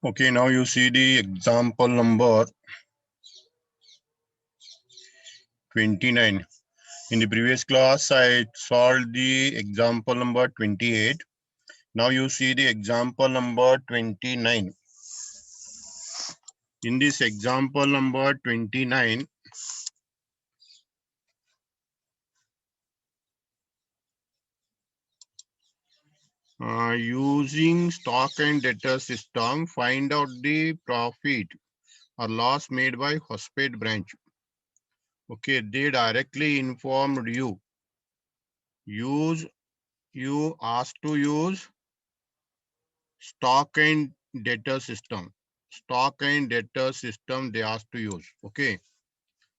Okay, now you see the example number 29. In the previous class, I solved the example number 28. Now you see the example number 29. In this example number 29, using stock and debtor system, find out the profit or loss made by Hosped branch. Okay, they directly informed you. You asked to use stock and debtor system. Stock and debtor system they asked to use. Okay.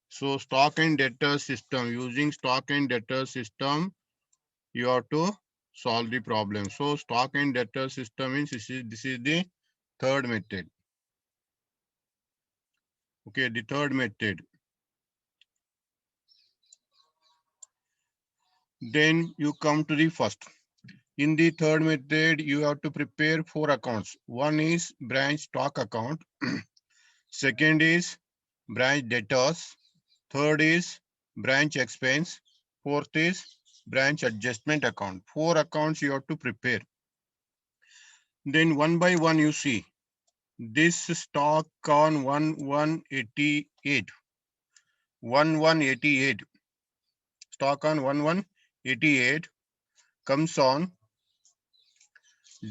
So stock and debtor system, using stock and debtor system, you have to solve the problem. So stock and debtor system means this is the third method. Okay, the third method. Then you come to the first. In the third method, you have to prepare 4 accounts. One is branch stock account. Second is branch debtors. Third is branch expense. Fourth is branch adjustment account. 4 accounts you have to prepare. Then one by one you see this stock on 1188. 1188. Stock on 1188 comes on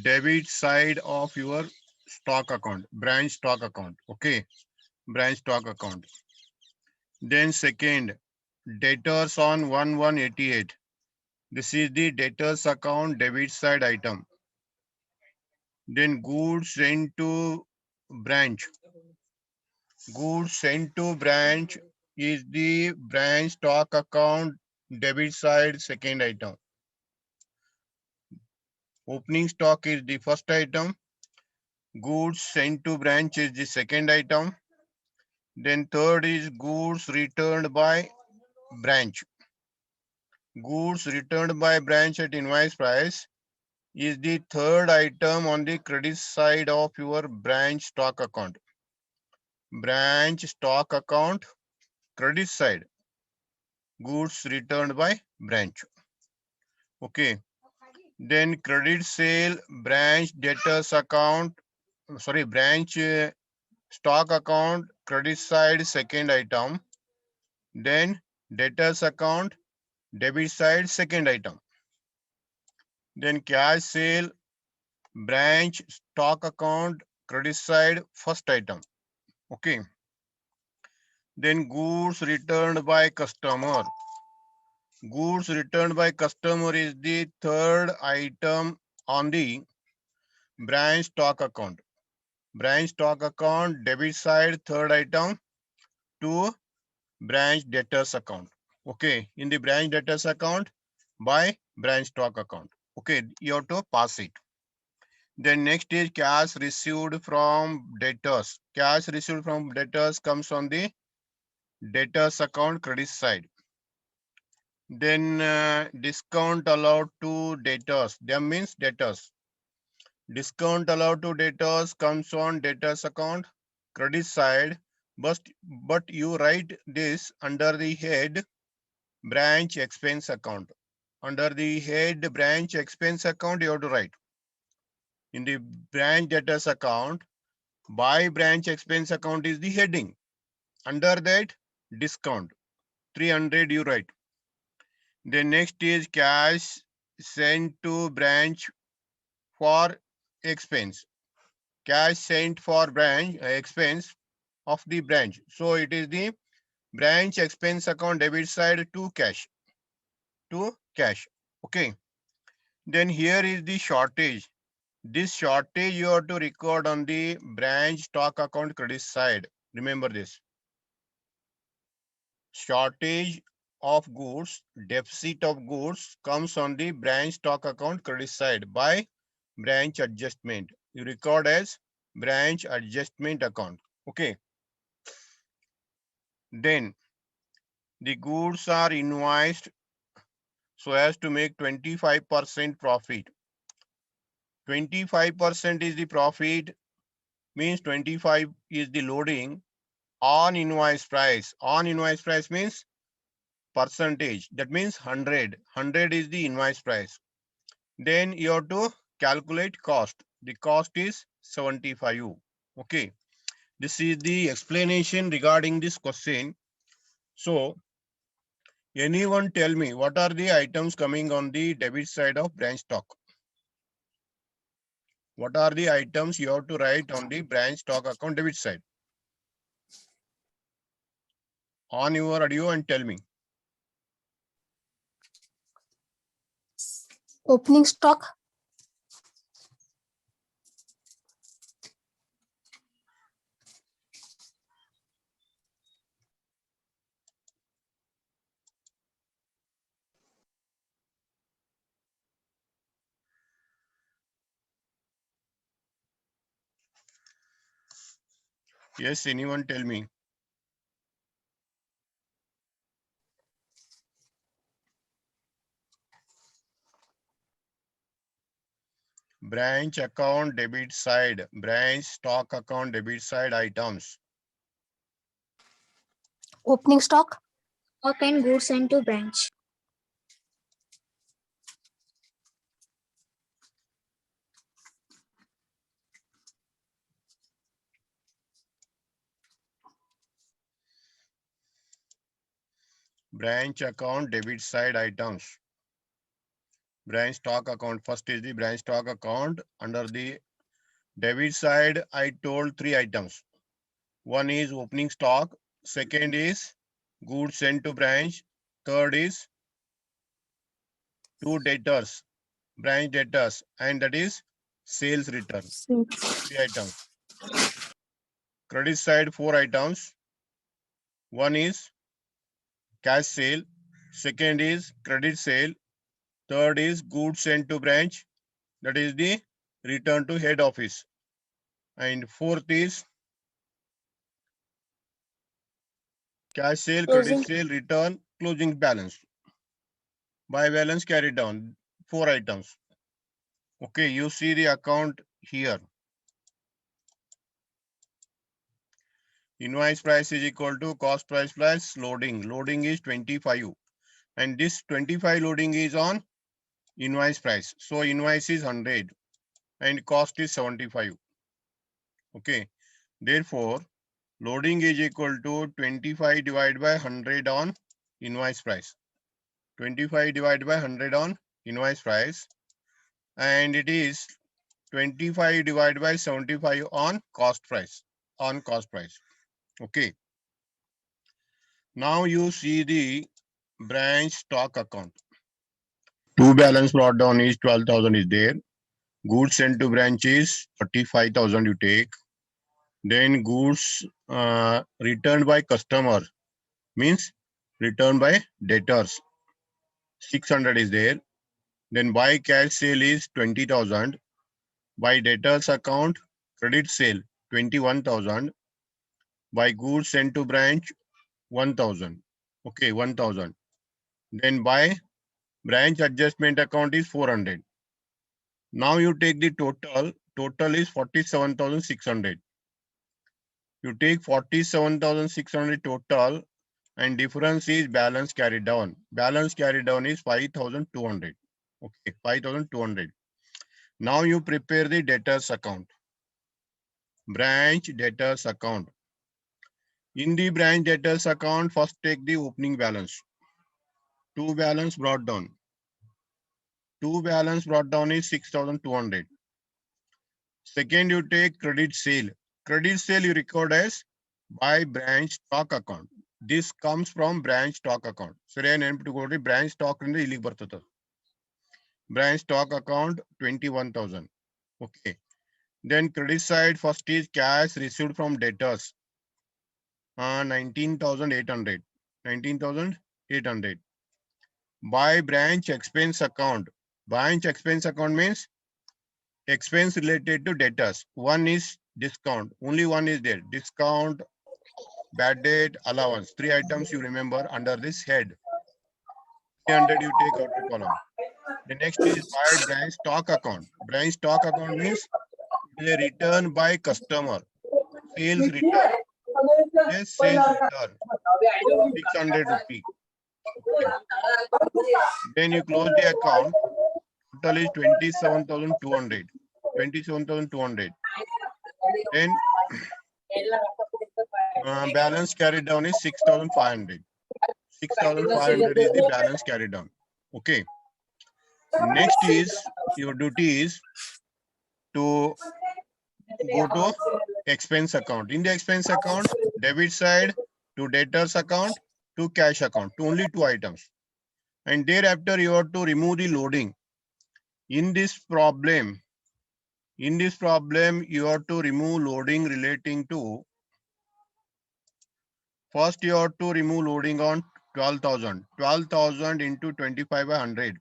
debit side of your stock account, branch stock account. Okay, branch stock account. Then second, debtors on 1188. This is the debtors account debit side item. Then goods sent to branch. Goods sent to branch is the branch stock account debit side second item. Opening stock is the first item. Goods sent to branch is the second item. Then third is goods returned by branch. Goods returned by branch at invoice price is the third item on the credit side of your branch stock account. Branch stock account, credit side, goods returned by branch. Okay. Then credit sale, branch debtors account, branch stock account, credit side, second item. Then debtors account, debit side, second item. Then cash sale, branch stock account, credit side, first item. Okay. Then goods returned by customer. Goods returned by customer is the third item on the branch stock account. Branch stock account, debit side, third item to branch debtors account. Okay, in the branch debtors account by branch stock account. Okay, you have to pass it. Then next is cash received from debtors. Cash received from debtors comes on the debtors account credit side. Then discount allowed to debtors. That means debtors. Discount allowed to debtors comes on debtors account credit side, but you write this under the head branch expense account. Under the head branch expense account, you have to write. In the branch debtors account, by branch expense account is the heading. Under that, discount. 300 you write. The next is cash sent to branch for expense. Cash sent for branch expense of the branch. So it is the branch expense account debit side to cash. To cash. Okay. Then here is the shortage. This shortage you have to record on the branch stock account credit side. Remember this. Shortage of goods, deficit of goods comes on the branch stock account credit side by branch adjustment. You record as branch adjustment account. Okay. Then the goods are invoiced so as to make 25% profit. 25% is the profit means 25 is the loading on invoice price. On invoice price means percentage. That means 100. 100 is the invoice price. Then you have to calculate cost. The cost is 75. Okay. This is the explanation regarding this question. So, anyone tell me what are the items coming on the debit side of branch stock? What are the items you have to write on the branch stock account debit side? On your audio and tell me. Opening stock, Yes, anyone tell me. Branch account debit side, branch stock account debit side items. opening stock, Stock and goods sent to branch. Branch account debit side items. Branch stock account. First is the branch stock account. Under the debit side, I told 3 items. One is opening stock. Second is goods sent to branch. Third is 2 debtors, branch debtors, and that is sales return. 3 items. Credit side 4 items. One is cash sale. Second is credit sale. Third is goods sent to branch. That is the return to head office. And fourth is cash sale, credit Closing. sale, return, closing balance. By balance carried down. 4 items. Okay, you see the account here. Invoice price is equal to cost price plus loading. Loading is 25. And this 25 loading is on invoice price. So invoice is 100 and cost is 75. Okay. Therefore, loading is equal to 25 divided by 100 on invoice price. 25 divided by 100 on invoice price. And it is 25 divided by 75 on cost price. On cost price. Okay. Now you see the branch stock account. To balance brought down is 12,000 is there. Goods sent to branch is 45,000 you take. Then goods returned by customer means returned by debtors. 600 is there. Then by cash sale is 20,000. By debtors account credit sale 21,000. By goods sent to branch 1,000. Okay, 1,000. Then by branch adjustment account is 400. Now you take the total. Total is 47,600. You take 47,600 total and difference is balance carried down. Balance carried down is 5,200. Okay, 5,200. Now you prepare the debtors account. Branch debtors account. In the branch debtors account, first take the opening balance. To balance brought down. To balance brought down is 6,200. Second, you take credit sale. Credit sale you record as by branch stock account. This comes from branch stock account. Sariya ನೆನಪಿಟ್ಟುಕೊಳ್ಳಿ branch stock ಇಂದ ಇಲ್ಲಿಗೆ ಬರ್ತದೆ. Branch stock account 21,000. Okay. Then credit side first is cash received from debtors. 19,800. 19,800. By branch expense account. Branch expense account means expense related to debtors. One is discount. Only one is there. Discount, bad debt, allowance. 3 items you remember under this head. 300 you take outer column. The next is by branch stock account. Branch stock account means The return by customer, sales return. Yes, sales return, 600 rupee. Okay. Then you close the account. Total is 27,200. 27,200. Then balance carried down is 6,500. 6,500 is the balance carried down. Okay. Next is your duty is to go to expense account. In the expense account, debit side to debtors account to cash account, to only two items. And thereafter you have to remove the loading. In this problem, you have to remove loading relating to, first you have to remove loading on 12,000. 12,000 into 25 by 100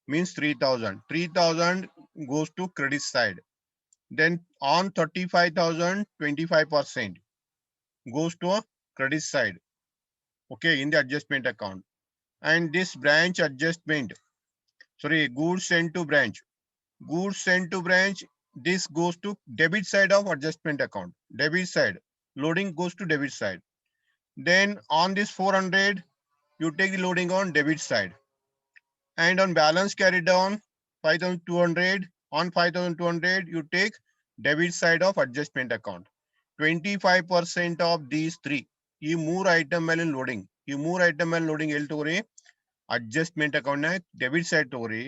means 3,000. 3,000 goes to credit side. Then on 35,000, 25% goes to a credit side. Okay, in the adjustment account. And this branch adjustment, sorry, goods sent to branch. Goods sent to branch, this goes to debit side of adjustment account. Debit side. Loading goes to debit side. Then on this 400, you take the loading on debit side. And on balance carried down, 5,200. On 5,200, you take debit side of adjustment account. 25% of these three. ಈ ಮೂರು item ಮೇಲೆ loading, ಎಲ್ಲಿ ತಗೋರಿ? Adjustment account ನ debit side ತಗೋರಿ.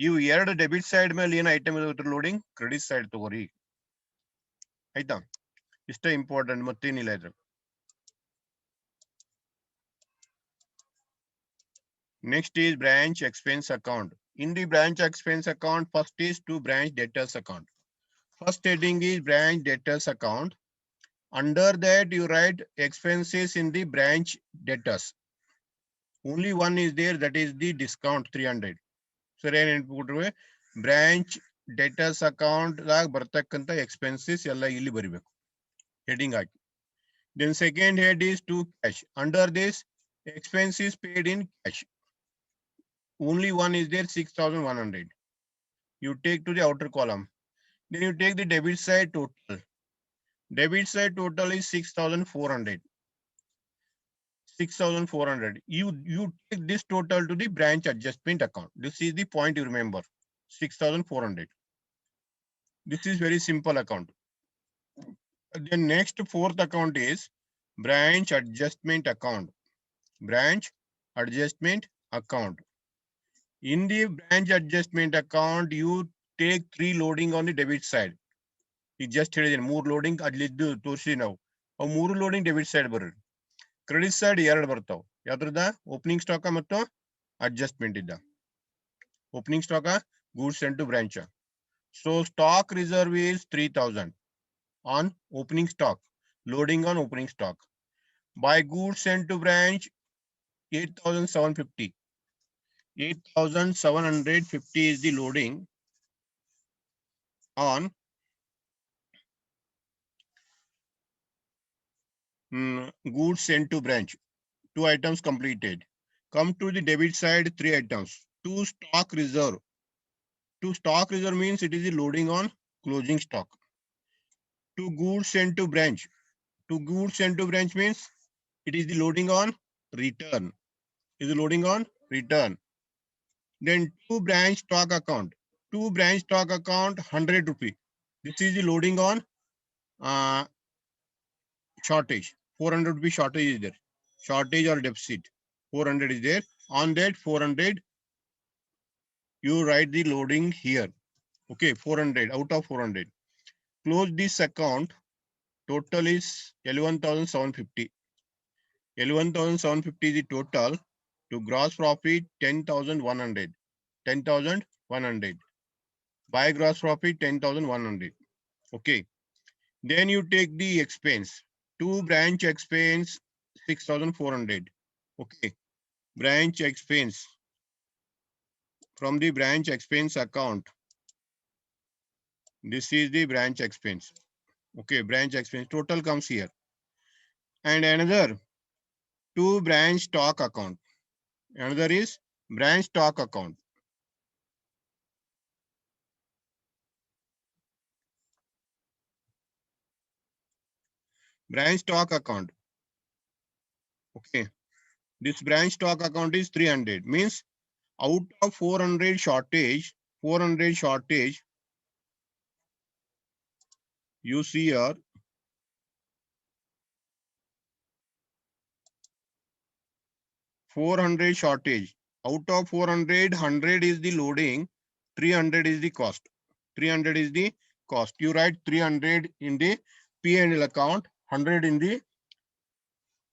ಇವು ಎರಡು debit side ಮೇಲೆ ಏನ್ ಐಟಮ್ ಲೋಡಿಂಗ್? ಕ್ರೆಡಿಟ್ ಸೈಡ್ ತಗೋರಿ. ಆಯ್ತಾ? ಇಷ್ಟ ಇಂಪಾರ್ಟೆಂಟ್, ಮತ್ತೇನಿಲ್ಲ ಇದ್ರ. Next is branch expense account. In the branch expense account, first is to branch debtors account. First heading is branch debtors account. Under that, you write expenses in the branch debtors. Only one is there, that is the discount 300. So, branch debtors account bartakanta expenses yalla illi baribeku. Heading haki. Then second head is to cash. Under this, expenses paid in cash. Only one is there, 6,100. You take to the outer column. Then you take the debit side total. Debit side total is 6,400. 6,400. You take this total to the branch adjustment account. This is the point you remember. 6,400. This is very simple account. The next fourth account is branch adjustment account. Branch adjustment account. In the branch adjustment account, you take 3 loading on the debit side. You just ಹೇಳಿದ್ದೀನಿ 3 loading ಅಲ್ಲಿದ್ದು ತೋರಿಸಿ ನಾವು. ಅವು 3 loading debit side ಬರೋದು. Credit side 2 ಬರ್ತಾವ. ಯಾವ್ದ್ರದ? Opening stock ಮತ್ತು adjustment ಇದ್ದ. Opening stock goods sent to branch. So stock reserve is 3,000 on opening stock. Loading on opening stock. By goods sent to branch 8,750. 8,750 is the loading on goods sent to branch. 2 items completed. Come to the debit side, 3 items. To stock reserve. To stock reserve means it is the loading on closing stock. To goods sent to branch. To goods sent to branch means it is the loading on return. Is the loading on return. Then to branch stock account. To branch stock account 100 rupee. This is the loading on shortage. 400 rupee shortage is there. Shortage or deficit. 400 is there. On that 400, you write the loading here. Okay, 400 out of 400. Close this account. Total is 11,750. 11,750 is the total. To gross profit 10,100. 10,100. By gross profit 10,100. Okay. Then you take the expense. To branch expense 6,400. Okay. Branch expense. From the branch expense account. This is the branch expense. Okay, branch expense total comes here. And another to branch stock account. Another is branch stock account. Branch stock account. Okay. This branch stock account is 300. Means out of 400 shortage, you see here, 400 shortage. Out of 400, 100 is the loading, 300 is the cost. 300 is the cost. You write 300 in the P&L account, 100 in the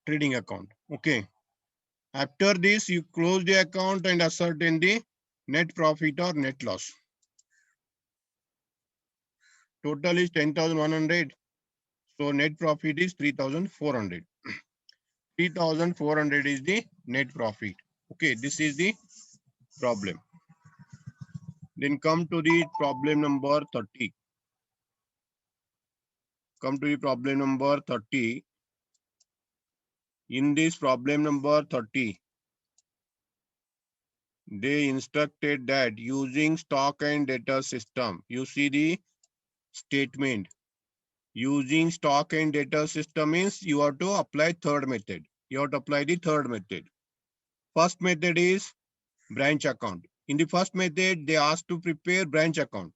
trading account. Okay. After this, you close the account and ascertain the net profit or net loss. Total is 10,100. So net profit is 3,400. 3,400 is the net profit. Okay, this is the problem. Then come to the problem number 30. Come to the problem number 30. In this problem number 30, they instructed that using stock and data system, you see the statement. Using stock and data system means you have to apply third method. You have to apply the third method. First method is branch account. In the first method, they asked to prepare branch account.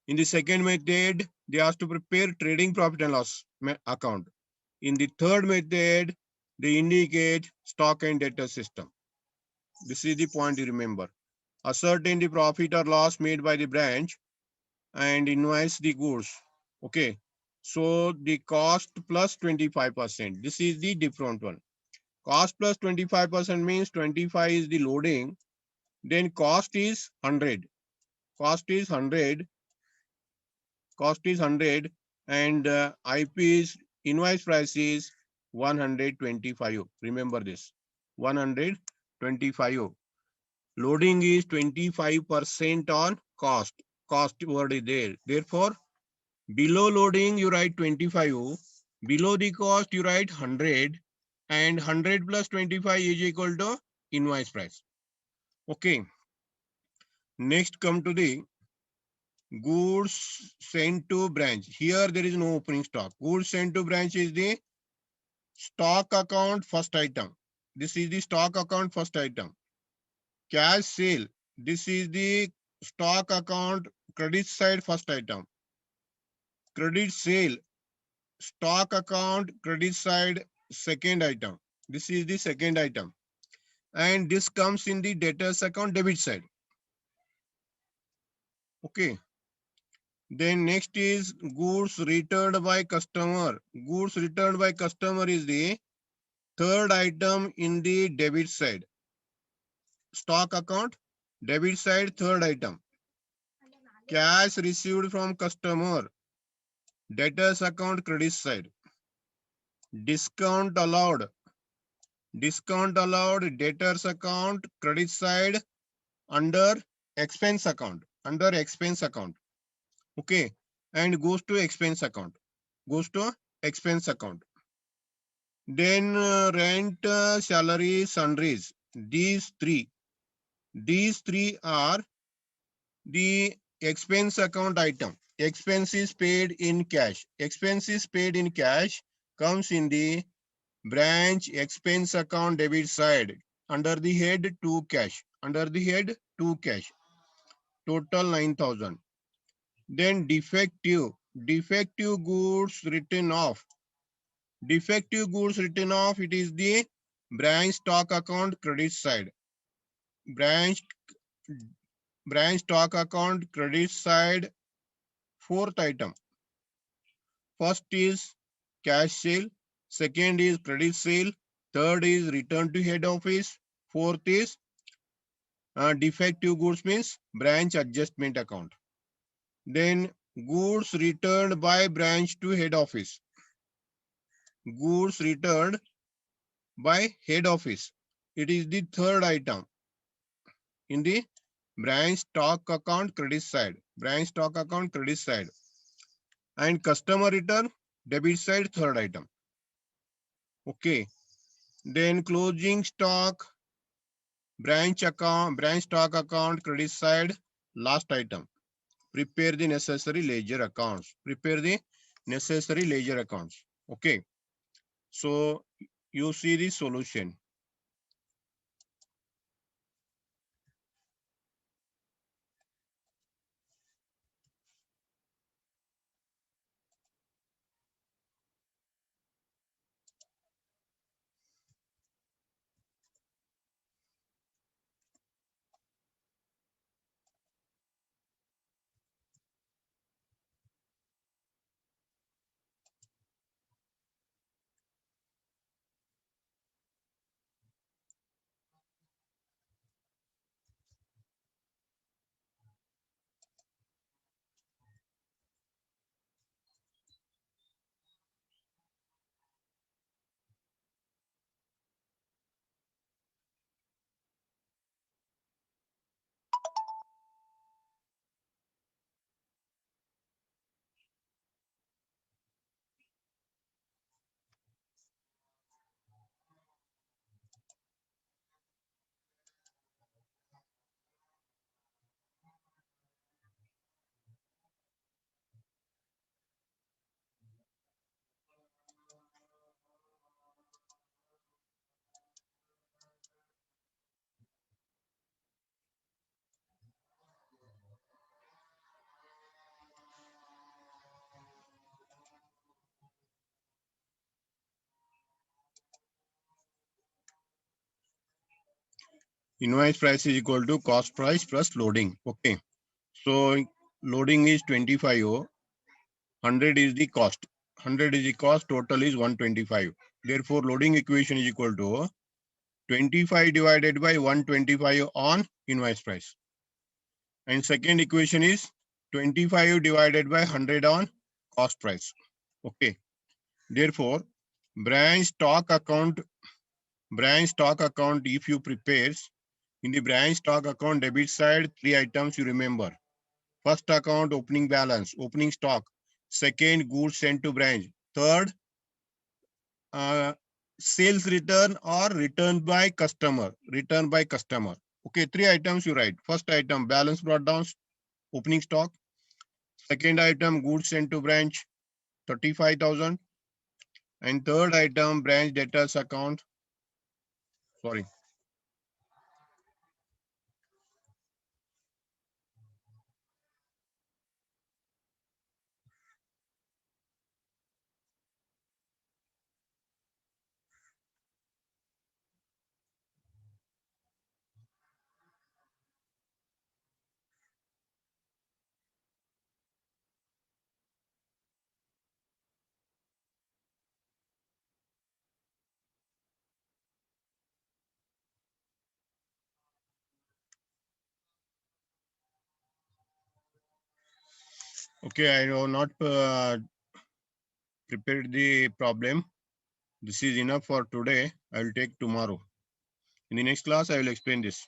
In the second method, they asked to prepare trading profit and loss account. In the third method, they indicate stock and data system. This is the point you remember. Ascertain the profit or loss made by the branch and invoice the goods. Okay. So the cost plus 25%. This is the different one. Cost plus 25% means 25 is the loading. Then cost is 100. Cost is 100. Cost is 100 and IP is invoice price is 125. Remember this. 125. Loading is 25% on cost. Cost word is there. Therefore, below loading you write 25. Below the cost you write 100 and 100 plus 25 is equal to invoice price. Okay. Next come to the goods sent to branch. Here there is no opening stock. Goods sent to branch is the stock account first item. This is the stock account first item. Cash sale. This is the stock account credit side first item. Credit sale. Stock account credit side second item. This is the second item. And this comes in the debtors account debit side. Okay. Then next is goods returned by customer. Goods returned by customer is the third item in the debit side. Stock account, debit side, third item. Cash received from customer, debtors account, credit side. Discount allowed. Discount allowed, debtors account, credit side, under expense account. Under expense account. Okay. And goes to expense account. Goes to expense account. Then rent, salary, sundries. These three are the expense account item. Expenses paid in cash. Expenses paid in cash comes in the branch expense account debit side under the head to cash. Under the head to cash. Total 9,000. Then defective. Defective goods written off. Defective goods written off, it is the branch stock account credit side. Branch stock account credit side, fourth item. First is cash sale, second is credit sale, third is return to head office, fourth is defective goods means branch adjustment account. Then goods returned by branch to head office. Goods returned by head office. It is the third item in the branch stock account credit side. Branch stock account credit side. And customer return debit side, third item. Okay. Then closing stock, branch stock account credit side, last item. Prepare the necessary ledger accounts. Prepare the necessary ledger accounts. Okay. So you see the solution. Invoice price is equal to cost price plus loading. Okay. So loading is 25. 100 is the cost. 100 is the cost. Total is 125. Therefore, loading equation is equal to 25 divided by 125 on invoice price. And second equation is 25 divided by 100 on cost price. Okay. Therefore, branch stock account, if you prepares, in the branch stock account debit side, 3 items you remember. First account, opening balance, opening stock. Second, goods sent to branch. Third, sales return or return by customer. Okay, 3 items you write. First item, balance brought down, opening stock. Second item, goods sent to branch, 35,000. And third item, branch debtors account. Sorry. Okay, I have not prepared the problem. This is enough for today. I will take tomorrow. In the next class, I will explain this.